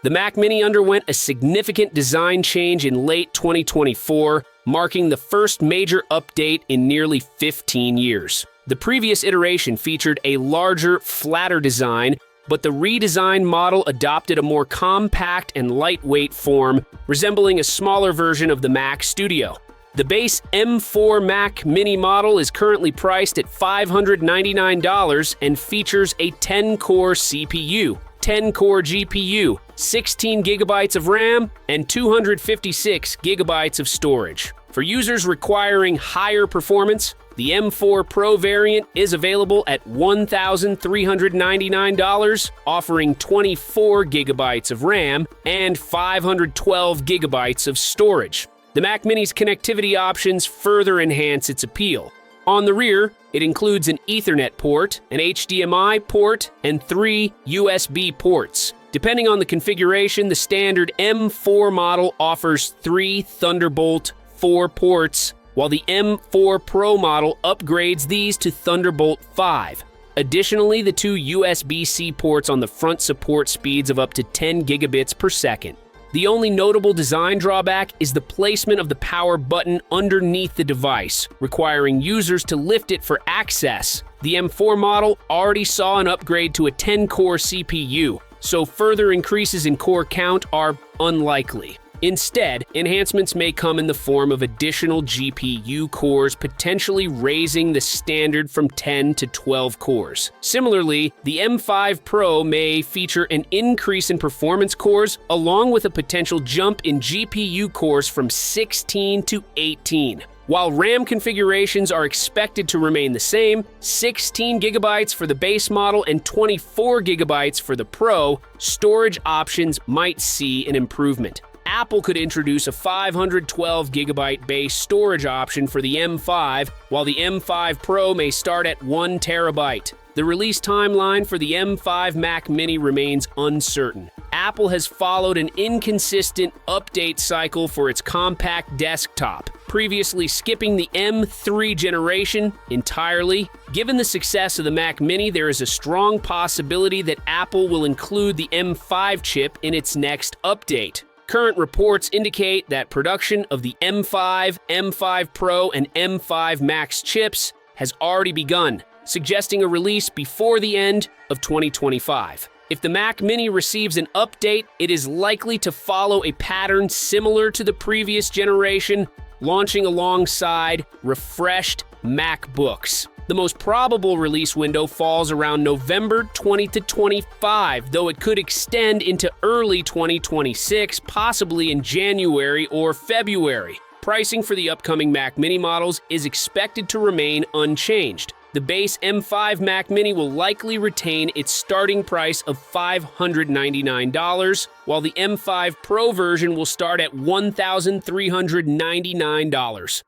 The Mac Mini underwent a significant design change in late 2024, marking the first major update in nearly 15 years. The previous iteration featured a larger, flatter design, but the redesigned model adopted a more compact and lightweight form, resembling a smaller version of the Mac Studio. The base M4 Mac Mini model is currently priced at $599 and features a 10-core CPU, 10-core GPU, 16 gigabytes of RAM, and 256 gigabytes of storage. For users requiring higher performance, the M4 Pro variant is available at $1,399, offering 24 gigabytes of RAM and 512 gigabytes of storage. The Mac Mini's connectivity options further enhance its appeal. On the rear, it includes an Ethernet port, an HDMI port, and 3 USB ports. Depending on the configuration, the standard M4 model offers 3 Thunderbolt 4 ports, while the M4 Pro model upgrades these to Thunderbolt 5. Additionally, the 2 USB-C ports on the front support speeds of up to 10 gigabits per second. The only notable design drawback is the placement of the power button underneath the device, requiring users to lift it for access. The M4 model already saw an upgrade to a 10-core CPU, so further increases in core count are unlikely. Instead, enhancements may come in the form of additional GPU cores, potentially raising the standard from 10 to 12 cores. Similarly, the M5 Pro may feature an increase in performance cores, along with a potential jump in GPU cores from 16 to 18. While RAM configurations are expected to remain the same, 16 gigabytes for the base model and 24 gigabytes for the Pro, storage options might see an improvement. Apple could introduce a 512 gigabyte base storage option for the M5, while the M5 Pro may start at 1 terabyte. The release timeline for the M5 Mac Mini remains uncertain. Apple has followed an inconsistent update cycle for its compact desktop, previously skipping the M3 generation entirely. Given the success of the Mac Mini, there is a strong possibility that Apple will include the M5 chip in its next update. Current reports indicate that production of the M5, M5 Pro, and M5 Max chips has already begun, suggesting a release before the end of 2025. If the Mac Mini receives an update, it is likely to follow a pattern similar to the previous generation, launching alongside refreshed MacBooks. The most probable release window falls around November 20 to 25, though it could extend into early 2026, possibly in January or February. Pricing for the upcoming Mac Mini models is expected to remain unchanged. The base M5 Mac Mini will likely retain its starting price of $599, while the M5 Pro version will start at $1,399.